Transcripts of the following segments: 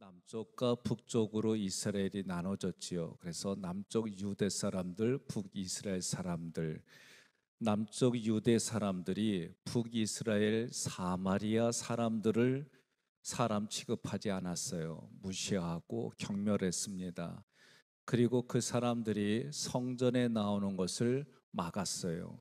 남쪽과 북쪽으로 이스라엘이 나눠졌지요. 그래서 남쪽 유대 사람들, 북이스라엘 사람들, 남쪽 유대 사람들이 북이스라엘 사마리아 사람들을 사람 취급하지 않았어요. 무시하고 경멸했습니다. 그리고 그 사람들이 성전에 나오는 것을 막았어요.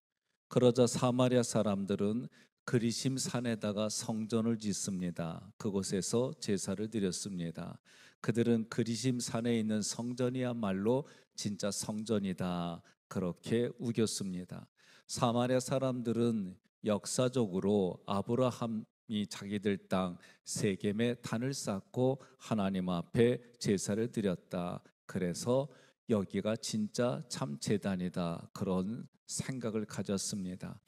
그러자 사마리아 사람들은 그리심 산에다가 성전을 짓습니다. 그곳에서 제사를 드렸습니다. 그들은 그리심 산에 있는 성전이야말로 진짜 성전이다, 그렇게 우겼습니다. 사마리아 사람들은 역사적으로 아브라함이 자기들 땅 세겜에 단을 쌓고 하나님 앞에 제사를 드렸다, 그래서 여기가 진짜 참 제단이다, 그런 생각을 가졌습니다.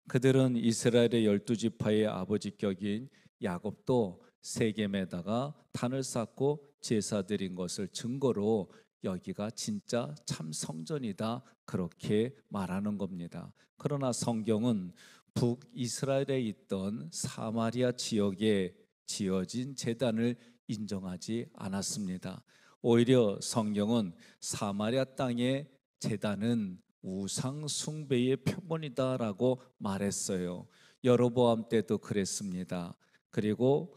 그들은 이스라엘의 12지파의 아버지 격인 야곱도 세겜에다가 단을 쌓고 제사 드린 것을 증거로 여기가 진짜 참 성전이다, 그렇게 말하는 겁니다. 그러나 성경은 북이스라엘에 있던 사마리아 지역에 지어진 제단을 인정하지 않았습니다. 오히려 성경은 사마리아 땅의 제단은 우상 숭배의 표본이다라고 말했어요. 여로보암 때도 그랬습니다. 그리고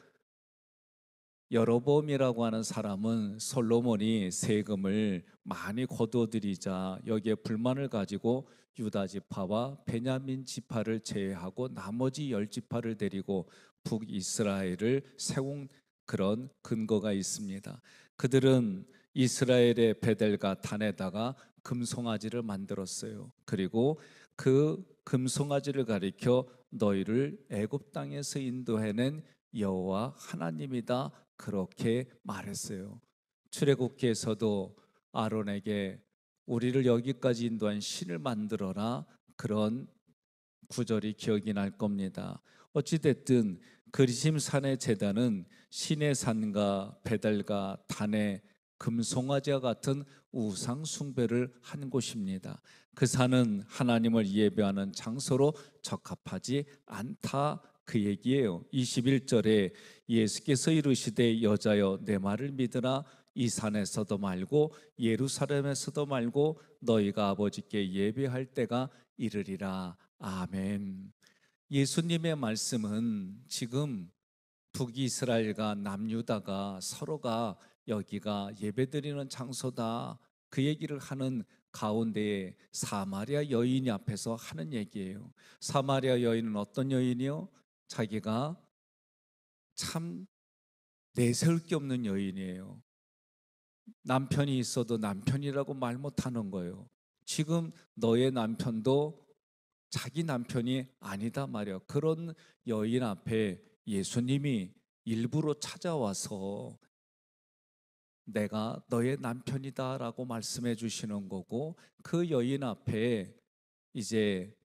여로보암이라고 하는 사람은 솔로몬이 세금을 많이 거둬들이자 여기에 불만을 가지고 유다 지파와 베냐민 지파를 제외하고 나머지 10지파를 데리고 북이스라엘을 세운 그런 근거가 있습니다. 그들은 이스라엘의 베델과 단에다가 금송아지를 만들었어요. 그리고 그 금송아지를 가리켜 너희를 애굽 땅에서 인도해낸 여호와 하나님이다, 그렇게 말했어요. 출애굽기에서도 아론에게 우리를 여기까지 인도한 신을 만들어라, 그런 구절이 기억이 날 겁니다. 어찌됐든 그리심 산의 제단은 신의 산과 베델과 단의 금송아지와 같은 우상 숭배를 한 곳입니다. 그 산은 하나님을 예배하는 장소로 적합하지 않다, 그 얘기예요. 21절에 예수께서 이르시되 여자여 내 말을 믿으라. 이 산에서도 말고 예루살렘에서도 말고 너희가 아버지께 예배할 때가 이르리라. 아멘. 예수님의 말씀은 지금 북이스라엘과 남유다가 서로가 여기가 예배드리는 장소다, 그 얘기를 하는 가운데에 사마리아 여인이 앞에서 하는 얘기예요. 사마리아 여인은 어떤 여인이요? 자기가 참 내세울 게 없는 여인이에요. 남편이 있어도 남편이라고 말 못하는 거예요. 지금 너의 남편도 자기 남편이 아니다 말이야. 그런 여인 앞에 예수님이 일부러 찾아와서 내가 너의 남편이다 라고 말씀해 주시는 거고, 그 여인 앞에 이제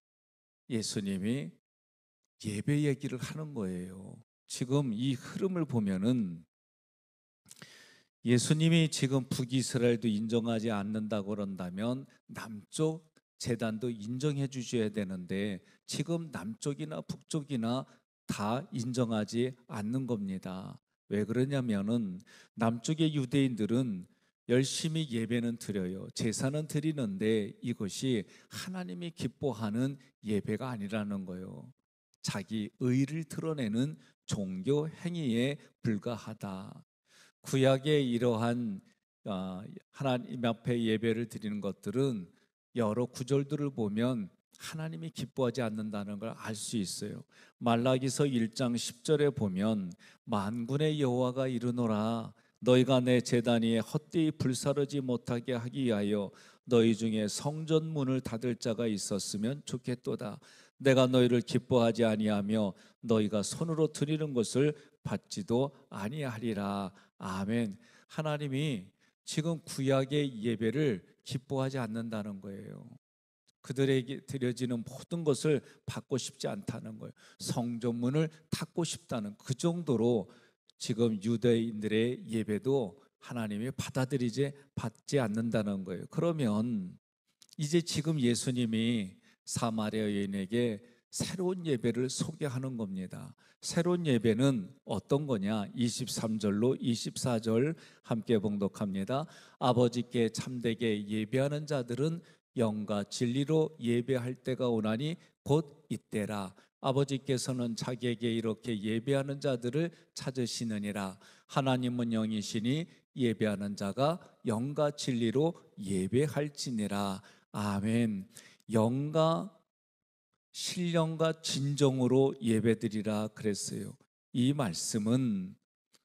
예수님이 예배 얘기를 하는 거예요. 지금 이 흐름을 보면은 예수님이 지금 북이스라엘도 인정하지 않는다고 그런다면 남쪽 제단도 인정해 주셔야 되는데 지금 남쪽이나 북쪽이나 다 인정하지 않는 겁니다. 왜 그러냐면은 남쪽의 유대인들은 열심히 예배는 드려요. 제사는 드리는데 이것이 하나님이 기뻐하는 예배가 아니라는 거예요. 자기 의를 드러내는 종교 행위에 불과하다. 구약의 이러한 하나님 앞에 예배를 드리는 것들은 여러 구절들을 보면 하나님이 기뻐하지 않는다는 걸 알 수 있어요. 말라기서 1장 10절에 보면 만군의 여호와가 이르노라 너희가 내 제단 위에 헛되이 불사르지 못하게 하기 위하여 너희 중에 성전 문을 닫을 자가 있었으면 좋겠도다. 내가 너희를 기뻐하지 아니하며 너희가 손으로 드리는 것을 받지도 아니하리라. 아멘. 하나님이 지금 구약의 예배를 기뻐하지 않는다는 거예요. 그들에게 드려지는 모든 것을 받고 싶지 않다는 거예요. 성전문을 닫고 싶다는 그 정도로 지금 유대인들의 예배도 하나님이 받지 않는다는 거예요. 그러면 이제 지금 예수님이 사마리아 여인에게 새로운 예배를 소개하는 겁니다. 새로운 예배는 어떤 거냐? 23절로 24절 함께 봉독합니다. 아버지께 참되게 예배하는 자들은 영과 진리로 예배할 때가 오나니 곧 이때라. 아버지께서는 자기에게 이렇게 예배하는 자들을 찾으시느니라. 하나님은 영이시니 예배하는 자가 영과 진리로 예배할지니라. 아멘. 영과 신령과 진정으로 예배드리라 그랬어요. 이 말씀은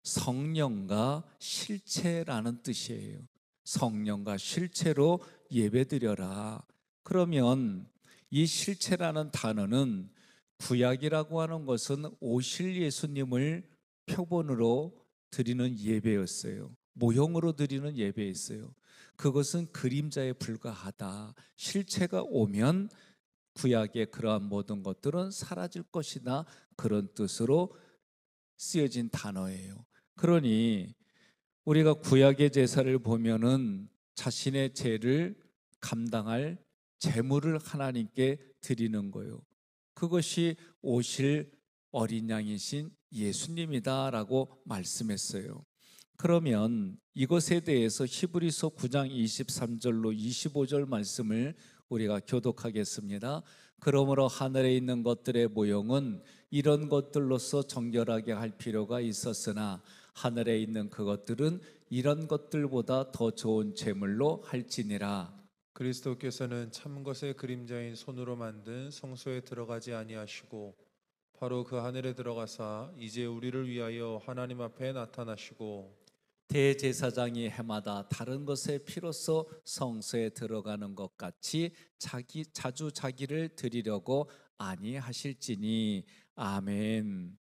성령과 실체라는 뜻이에요. 성령과 실체로 예배드려라. 그러면 이 실체라는 단어는 구약이라고 하는 것은 오실 예수님을 표본으로 드리는 예배였어요. 모형으로 드리는 예배였어요. 그것은 그림자에 불과하다. 실체가 오면 구약의 그러한 모든 것들은 사라질 것이다. 그런 뜻으로 쓰여진 단어예요. 그러니 우리가 구약의 제사를 보면은 자신의 죄를 감당할 제물을 하나님께 드리는 거예요. 그것이 오실 어린 양이신 예수님이다라고 말씀했어요. 그러면 이것에 대해서 히브리서 9장 23절로 25절 말씀을 우리가 교독하겠습니다. 그러므로 하늘에 있는 것들의 모형은 이런 것들로서 정결하게 할 필요가 있었으나 하늘에 있는 그것들은 이런 것들보다 더 좋은 제물로 할지니라. 그리스도께서는 참 것의 그림자인 손으로 만든 성소에 들어가지 아니하시고 바로 그 하늘에 들어가사 이제 우리를 위하여 하나님 앞에 나타나시고 대제사장이 해마다 다른 것의 피로써 성소에 들어가는 것 같이 자주 자기를 드리려고 아니하실지니. 아멘.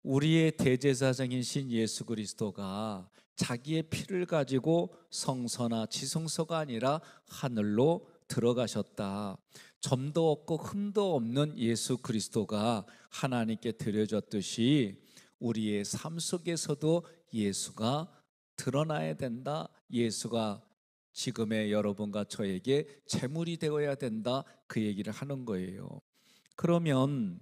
우리의 대제사장이신 예수 그리스도가 자기의 피를 가지고 성소나 지성소가 아니라 하늘로 들어가셨다. 점도 없고 흠도 없는 예수 그리스도가 하나님께 드려졌듯이 우리의 삶 속에서도 예수가 드러나야 된다. 예수가 지금의 여러분과 저에게 제물이 되어야 된다. 그 얘기를 하는 거예요. 그러면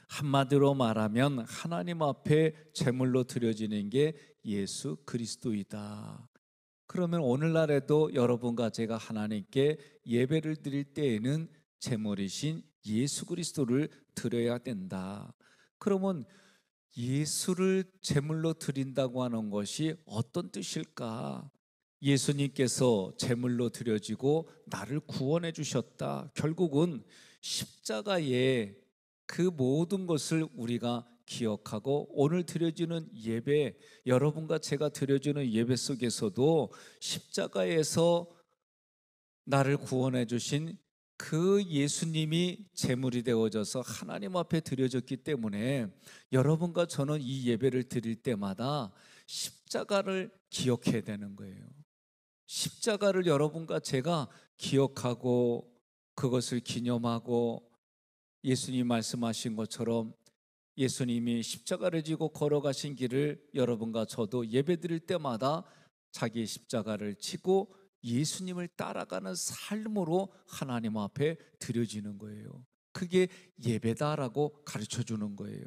한마디로 말하면 하나님 앞에 제물로 드려지는 게 예수 그리스도이다. 그러면 오늘날에도 여러분과 제가 하나님께 예배를 드릴 때에는 제물이신 예수 그리스도를 드려야 된다. 그러면 예수를 제물로 드린다고 하는 것이 어떤 뜻일까? 예수님께서 제물로 드려지고 나를 구원해 주셨다. 결국은 십자가에 그 모든 것을 우리가 기억하고 오늘 드려지는 예배, 여러분과 제가 드려지는 예배 속에서도 십자가에서 나를 구원해 주신 그 예수님이 제물이 되어져서 하나님 앞에 드려졌기 때문에 여러분과 저는 이 예배를 드릴 때마다 십자가를 기억해야 되는 거예요. 십자가를 여러분과 제가 기억하고 그것을 기념하고 예수님이 말씀하신 것처럼 예수님이 십자가를 지고 걸어가신 길을 여러분과 저도 예배드릴 때마다 자기 십자가를 지고 예수님을 따라가는 삶으로 하나님 앞에 드려지는 거예요. 그게 예배다라고 가르쳐 주는 거예요.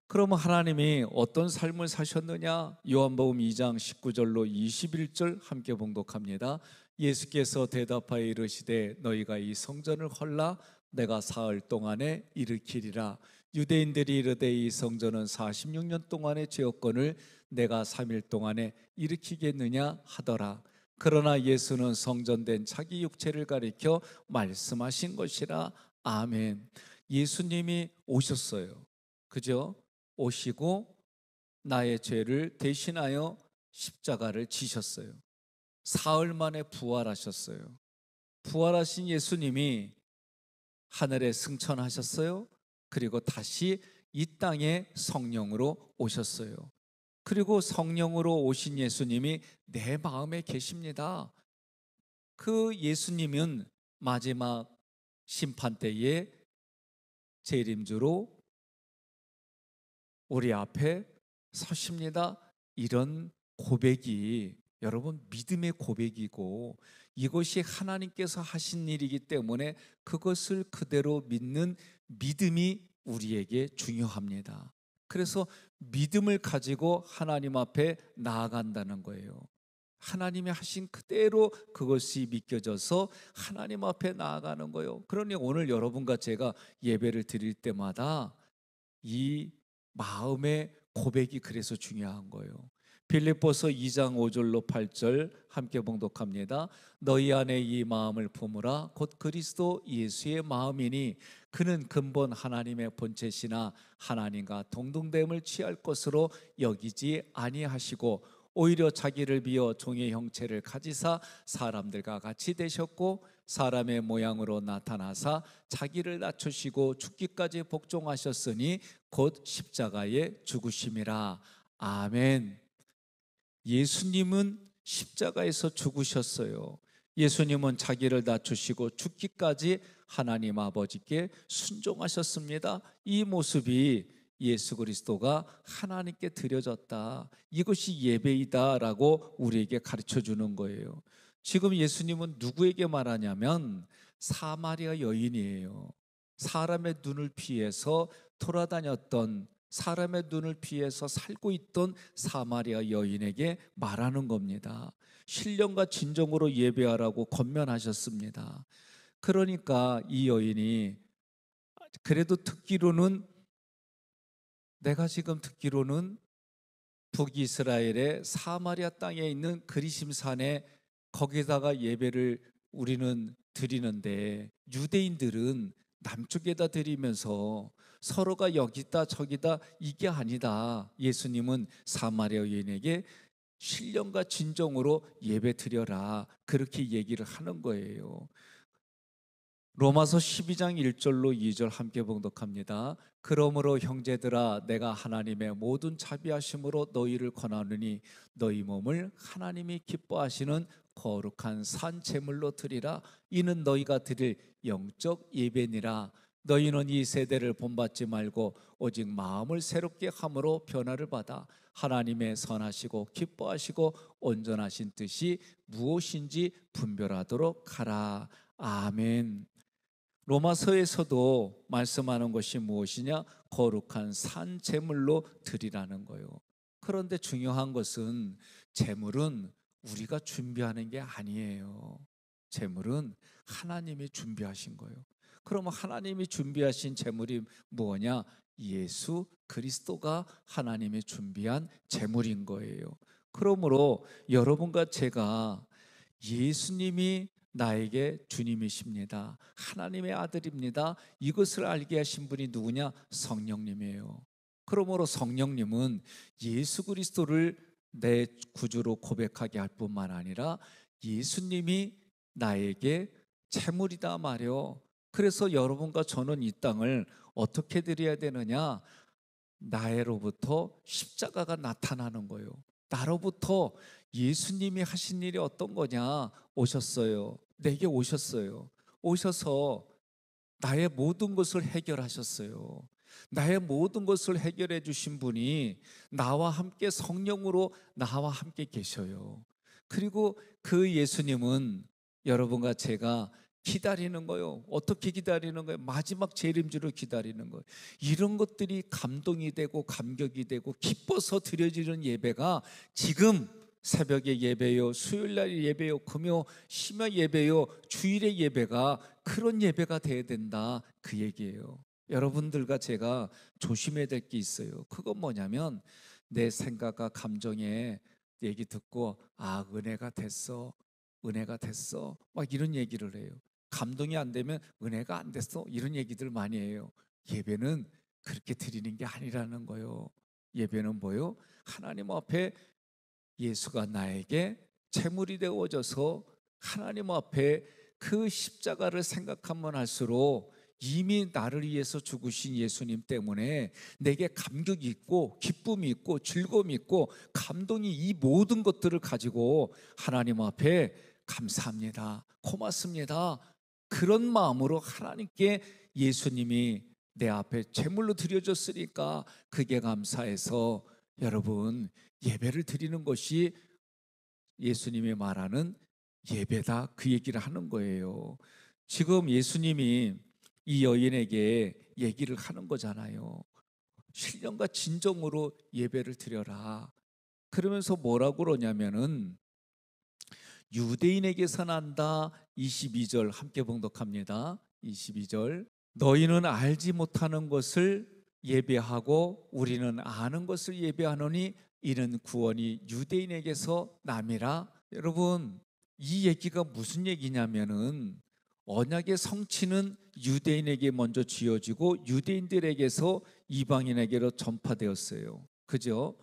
그러면 하나님이 어떤 삶을 사셨느냐? 요한복음 2장 19절로 21절 함께 봉독합니다. 예수께서 대답하여 이르시되 너희가 이 성전을 헐라 내가 사흘 동안에 일으키리라. 유대인들이 이르되 이 성전은 46년 동안의 죄업권을 내가 3일 동안에 일으키겠느냐 하더라. 그러나 예수는 성전된 자기 육체를 가리켜 말씀하신 것이라. 아멘. 예수님이 오셨어요. 그죠? 오시고 나의 죄를 대신하여 십자가를 지셨어요. 사흘 만에 부활하셨어요. 부활하신 예수님이 하늘에 승천하셨어요. 그리고 다시 이 땅에 성령으로 오셨어요. 그리고 성령으로 오신 예수님이 내 마음에 계십니다. 그 예수님은 마지막 심판 때에 재림주로 우리 앞에 서십니다. 이런 고백이 여러분, 믿음의 고백이고 이것이 하나님께서 하신 일이기 때문에 그것을 그대로 믿는 믿음이 우리에게 중요합니다. 그래서 믿음을 가지고 하나님 앞에 나아간다는 거예요. 하나님이 하신 그대로 그것이 믿겨져서 하나님 앞에 나아가는 거예요. 그러니 오늘 여러분과 제가 예배를 드릴 때마다 이 마음의 고백이 그래서 중요한 거예요. 빌립보서 2장 5절로 8절 함께 봉독합니다. 너희 안에 이 마음을 품으라. 곧 그리스도 예수의 마음이니 그는 근본 하나님의 본체시나 하나님과 동등됨을 취할 것으로 여기지 아니하시고 오히려 자기를 비어 종의 형체를 가지사 사람들과 같이 되셨고 사람의 모양으로 나타나사 자기를 낮추시고 죽기까지 복종하셨으니 곧 십자가에 죽으심이라. 아멘. 예수님은 십자가에서 죽으셨어요. 예수님은 자기를 낮추시고 죽기까지 하나님 아버지께 순종하셨습니다. 이 모습이 예수 그리스도가 하나님께 드려졌다, 이것이 예배이다라고 우리에게 가르쳐 주는 거예요. 지금 예수님은 누구에게 말하냐면 사마리아 여인이에요. 사람의 눈을 피해서 돌아다녔던, 사람의 눈을 피해서 살고 있던 사마리아 여인에게 말하는 겁니다. 신령과 진정으로 예배하라고 권면하셨습니다. 그러니까 이 여인이 그래도 내가 지금 듣기로는 북이스라엘의 사마리아 땅에 있는 그리심산에 거기다가 예배를 우리는 드리는데 유대인들은 남쪽에다 드리면서 서로가 여기다 저기다 이게 아니다. 예수님은 사마리아 여인에게 신령과 진정으로 예배 드려라, 그렇게 얘기를 하는 거예요. 로마서 12장 1절로 2절 함께 봉독합니다. 그러므로 형제들아, 내가 하나님의 모든 자비하심으로 너희를 권하노니 너희 몸을 하나님이 기뻐하시는 거룩한 산 제물로 드리라. 이는 너희가 드릴 영적 예배니라. 너희는 이 세대를 본받지 말고 오직 마음을 새롭게 함으로 변화를 받아 하나님의 선하시고 기뻐하시고 온전하신 뜻이 무엇인지 분별하도록 하라. 아멘. 로마서에서도 말씀하는 것이 무엇이냐? 거룩한 산 제물로 드리라는 거예요. 그런데 중요한 것은 제물은 우리가 준비하는 게 아니에요. 제물은 하나님이 준비하신 거예요. 그러면 하나님이 준비하신 제물이 뭐냐? 예수 그리스도가 하나님이 준비한 제물인 거예요. 그러므로 여러분과 제가 예수님이 나에게 주님이십니다, 하나님의 아들입니다, 이것을 알게 하신 분이 누구냐? 성령님이에요. 그러므로 성령님은 예수 그리스도를 내 구주로 고백하게 할 뿐만 아니라 예수님이 나에게 재물이다 말이요. 그래서 여러분과 저는 이 땅을 어떻게 드려야 되느냐? 나로부터 십자가가 나타나는 거예요. 나로부터 예수님이 하신 일이 어떤 거냐? 오셨어요. 내게 오셨어요. 오셔서 나의 모든 것을 해결하셨어요. 나의 모든 것을 해결해 주신 분이 나와 함께 성령으로 나와 함께 계셔요. 그리고 그 예수님은 여러분과 제가 기다리는 거요. 어떻게 기다리는 거예요? 마지막 재림주를 기다리는 거예요. 이런 것들이 감동이 되고 감격이 되고 기뻐서 드려지는 예배가 지금 새벽에 예배요, 수요일날 예배요, 금요 심야 예배요, 주일의 예배가 그런 예배가 돼야 된다, 그 얘기예요. 여러분들과 제가 조심해야 될 게 있어요. 그건 뭐냐면 내 생각과 감정에 얘기 듣고 은혜가 됐어, 은혜가 됐어 막 이런 얘기를 해요. 감동이 안 되면 은혜가 안 됐어 이런 얘기들 많이 해요. 예배는 그렇게 드리는 게 아니라는 거예요. 예배는 뭐요? 하나님 앞에 예수가 나에게 제물이 되어져서 하나님 앞에 그 십자가를 생각하면 할수록 이미 나를 위해서 죽으신 예수님 때문에 내게 감격이 있고 기쁨이 있고 즐거움이 있고 감동이, 이 모든 것들을 가지고 하나님 앞에 감사합니다, 고맙습니다, 그런 마음으로 하나님께 예수님이 내 앞에 제물로 드려졌으니까 그게 감사해서 여러분 예배를 드리는 것이 예수님이 말하는 예배다, 그 얘기를 하는 거예요. 지금 예수님이 이 여인에게 얘기를 하는 거잖아요. 신령과 진정으로 예배를 드려라. 그러면서 뭐라고 그러냐면은 유대인에게서 난다. 22절 함께 봉독합니다. 22절 너희는 알지 못하는 것을 예배하고 우리는 아는 것을 예배하노니 이는 구원이 유대인에게서 남이라. 여러분, 이 얘기가 무슨 얘기냐면은 언약의 성취는 유대인에게 먼저 지어지고 유대인들에게서 이방인에게로 전파되었어요. 그죠?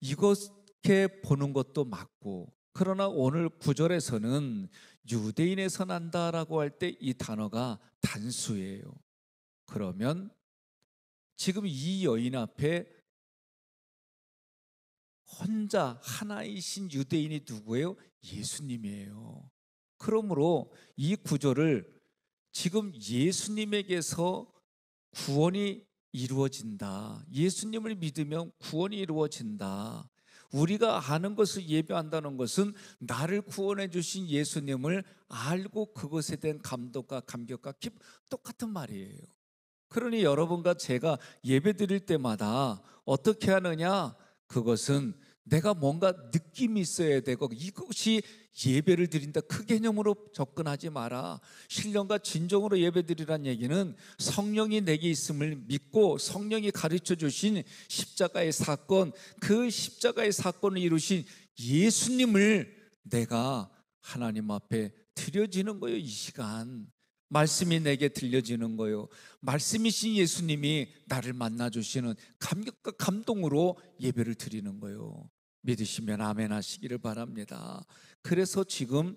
이렇게 보는 것도 맞고, 그러나 오늘 구절에서는 유대인에서 난다라고 할 때 이 단어가 단수예요. 그러면 지금 이 여인 앞에 혼자 하나이신 유대인이 누구예요? 예수님이에요. 그러므로 이 구절을 지금 예수님에게서 구원이 이루어진다. 예수님을 믿으면 구원이 이루어진다. 우리가 아는 것을 예배한다는 것은 나를 구원해 주신 예수님을 알고 그것에 대한 감동과 감격과 기쁨, 똑같은 말이에요. 그러니 여러분과 제가 예배 드릴 때마다 어떻게 하느냐? 그것은 내가 뭔가 느낌이 있어야 되고 이것이 예배를 드린다, 그 개념으로 접근하지 마라. 신령과 진정으로 예배 드리란 얘기는 성령이 내게 있음을 믿고 성령이 가르쳐 주신 십자가의 사건, 그 십자가의 사건을 이루신 예수님을 내가 하나님 앞에 드려지는 거예요. 이 시간 말씀이 내게 들려지는 거예요. 말씀이신 예수님이 나를 만나주시는 감격과 감동으로 예배를 드리는 거예요. 믿으시면 아멘 하시기를 바랍니다. 그래서 지금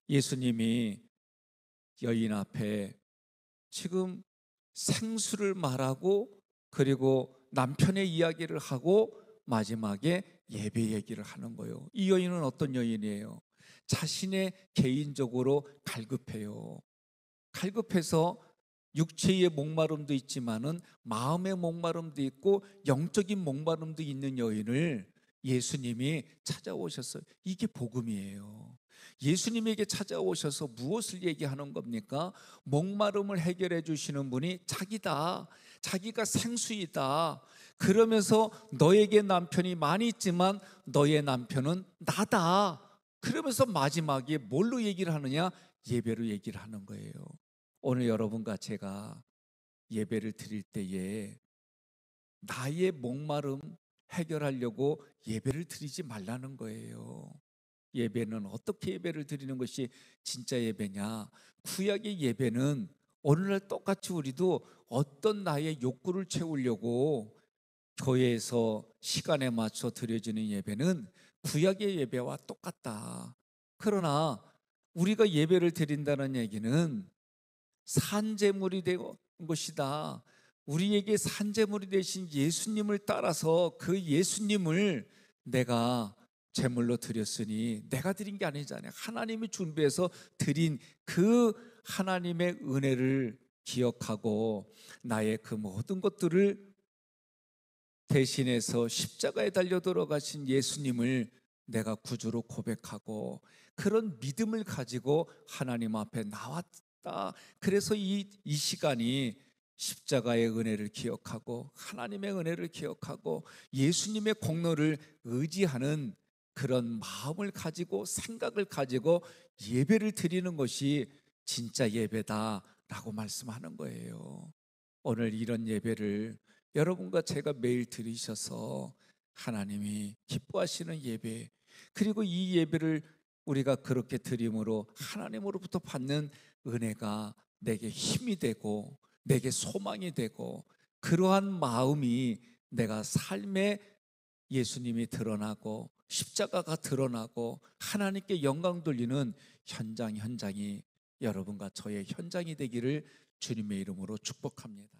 예수님이 여인 앞에 지금 생수를 말하고 그리고 남편의 이야기를 하고 마지막에 예배 얘기를 하는 거예요. 이 여인은 어떤 여인이에요? 자신의 개인적으로 갈급해요. 갈급해서 육체의 목마름도 있지만은 마음의 목마름도 있고 영적인 목마름도 있는 여인을 예수님이 찾아오셨어요. 이게 복음이에요. 예수님에게 찾아오셔서 무엇을 얘기하는 겁니까? 목마름을 해결해 주시는 분이 자기다. 자기가 생수이다. 그러면서 너에게 남편이 많이 있지만 너의 남편은 나다. 그러면서 마지막에 뭘로 얘기를 하느냐? 예배로 얘기를 하는 거예요. 오늘 여러분과 제가 예배를 드릴 때에 나의 목마름 해결하려고 예배를 드리지 말라는 거예요. 예배는 어떻게 예배를 드리는 것이 진짜 예배냐? 구약의 예배는 오늘날 똑같이 우리도 어떤 나의 욕구를 채우려고 교회에서 시간에 맞춰 드려지는 예배는 구약의 예배와 똑같다. 그러나 우리가 예배를 드린다는 얘기는 산제물이 된 것이다. 우리에게 산제물이 되신 예수님을 따라서 그 예수님을 내가 제물로 드렸으니 내가 드린 게 아니잖아요. 하나님이 준비해서 드린 그 하나님의 은혜를 기억하고 나의 그 모든 것들을 대신해서 십자가에 달려 돌아가신 예수님을 내가 구주로 고백하고 그런 믿음을 가지고 하나님 앞에 나왔다. 그래서 이 시간이 십자가의 은혜를 기억하고 하나님의 은혜를 기억하고 예수님의 공로를 의지하는 그런 마음을 가지고 생각을 가지고 예배를 드리는 것이 진짜 예배다라고 말씀하는 거예요. 오늘 이런 예배를 여러분과 제가 매일 드리셔서 하나님이 기뻐하시는 예배, 그리고 이 예배를 우리가 그렇게 드림으로 하나님으로부터 받는 은혜가 내게 힘이 되고 내게 소망이 되고 그러한 마음이 내가 삶에 예수님이 드러나고 십자가가 드러나고 하나님께 영광 돌리는 현장이 여러분과 저의 현장이 되기를 주님의 이름으로 축복합니다.